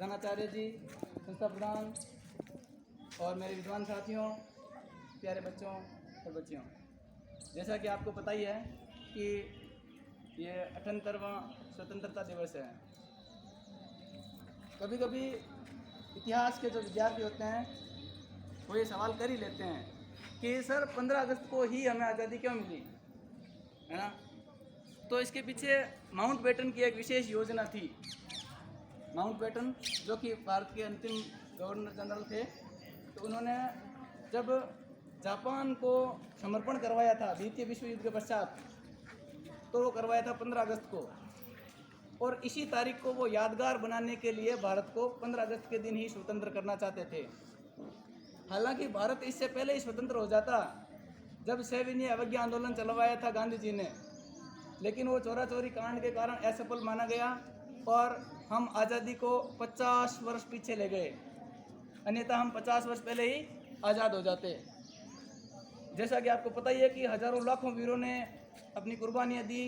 प्रधानाचार्य जी, संस्था प्रधान और मेरे विद्वान साथियों, प्यारे बच्चों और बच्चियों, जैसा कि आपको पता ही है कि ये 78वां स्वतंत्रता दिवस है। कभी कभी इतिहास के जो विद्यार्थी होते हैं वो ये सवाल कर ही लेते हैं कि सर 15 अगस्त को ही हमें आज़ादी क्यों मिली, है ना। तो इसके पीछे माउंटबेटन की एक विशेष योजना थी। माउंटबेटन जो कि भारत के अंतिम गवर्नर जनरल थे, तो उन्होंने जब जापान को समर्पण करवाया था द्वितीय विश्व युद्ध के पश्चात, तो वो करवाया था 15 अगस्त को, और इसी तारीख को वो यादगार बनाने के लिए भारत को 15 अगस्त के दिन ही स्वतंत्र करना चाहते थे। हालांकि भारत इससे पहले ही स्वतंत्र हो जाता जब सविनय अवज्ञा आंदोलन चलवाया था गांधी जी ने, लेकिन वो चोरा चोरी कांड के कारण असफल माना गया और हम आज़ादी को 50 वर्ष पीछे ले गए, अन्यथा हम 50 वर्ष पहले ही आज़ाद हो जाते। जैसा कि आपको पता ही है कि हजारों लाखों वीरों ने अपनी कुर्बानियाँ दी।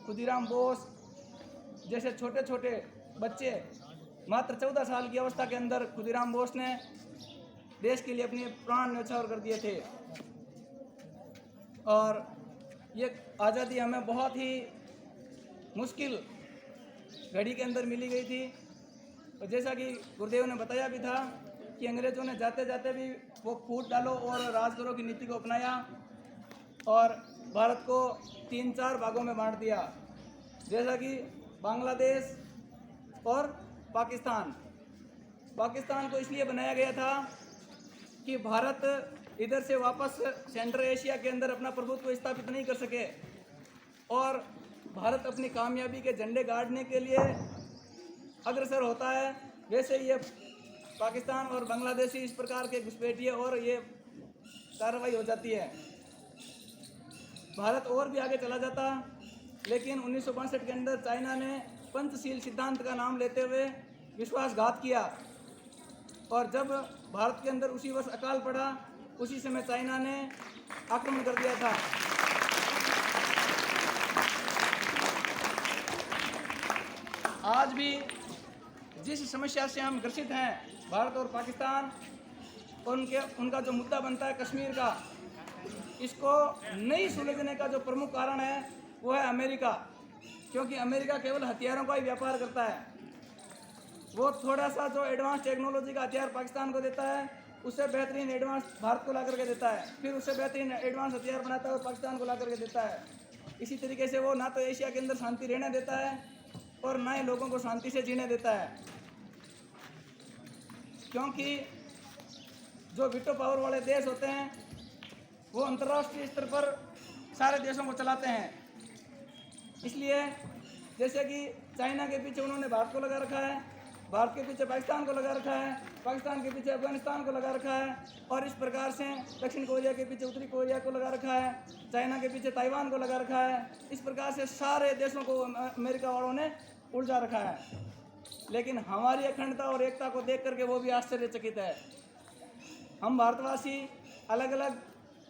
खुदीराम बोस जैसे छोटे छोटे बच्चे, मात्र 14 साल की अवस्था के अंदर खुदीराम बोस ने देश के लिए अपने प्राण न्यौछावर कर दिए थे। और ये आज़ादी हमें बहुत ही मुश्किल घड़ी के अंदर मिली गई थी। और जैसा कि गुरुदेव ने बताया भी था कि अंग्रेज़ों ने जाते जाते भी वो फूट डालो और राज करो की नीति को अपनाया और भारत को 3-4 भागों में बांट दिया, जैसा कि बांग्लादेश और पाकिस्तान। पाकिस्तान को इसलिए बनाया गया था कि भारत इधर से वापस सेंट्रल एशिया के अंदर अपना प्रभुत्व स्थापित नहीं कर सके और भारत अपनी कामयाबी के झंडे गाड़ने के लिए अग्रसर होता है। वैसे ये पाकिस्तान और बांग्लादेशी इस प्रकार के घुसपैठिए और ये कार्रवाई हो जाती है। भारत और भी आगे चला जाता, लेकिन 1962 के अंदर चाइना ने पंचशील सिद्धांत का नाम लेते हुए विश्वासघात किया और जब भारत के अंदर उसी वर्ष अकाल पड़ा, उसी समय चाइना ने आक्रमण कर दिया था। आज भी जिस समस्या से हम ग्रसित हैं, भारत और पाकिस्तान, और उनका जो मुद्दा बनता है कश्मीर का, इसको नहीं सुलझने का जो प्रमुख कारण है वो है अमेरिका, क्योंकि अमेरिका केवल हथियारों का ही व्यापार करता है। वो थोड़ा सा जो एडवांस टेक्नोलॉजी का हथियार पाकिस्तान को देता है, उससे बेहतरीन एडवांस भारत को ला करके देता है, फिर उससे बेहतरीन एडवांस हथियार बनाता है और पाकिस्तान को ला करके देता है। इसी तरीके से वो ना तो एशिया के अंदर शांति रहने देता है और ना ही लोगों को शांति से जीने देता है, क्योंकि जो वीटो पावर वाले देश होते हैं वो अंतर्राष्ट्रीय स्तर पर सारे देशों को चलाते हैं। इसलिए जैसे कि चाइना के पीछे उन्होंने भारत को लगा रखा है, भारत के पीछे पाकिस्तान को लगा रखा है, पाकिस्तान के पीछे अफगानिस्तान को लगा रखा है, और इस प्रकार से दक्षिण कोरिया के पीछे उत्तरी कोरिया को लगा रखा है, चाइना के पीछे ताइवान को लगा रखा है। इस प्रकार से सारे देशों को अमेरिका वालों ने उलझा रखा है। लेकिन हमारी अखंडता और एकता को देख करके वो भी आश्चर्यचकित है। हम भारतवासी अलग अलग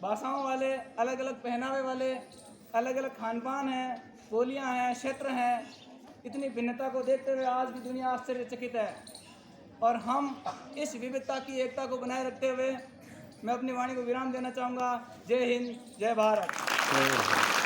भाषाओं वाले, अलग अलग पहनावे वाले, अलग अलग खान पान हैं, बोलियां हैं, क्षेत्र हैं, इतनी भिन्नता को देखते हुए आज भी दुनिया आश्चर्यचकित है। और हम इस विविधता की एकता को बनाए रखते हुए मैं अपनी वाणी को विराम देना चाहूँगा। जय हिंद, जय भारत।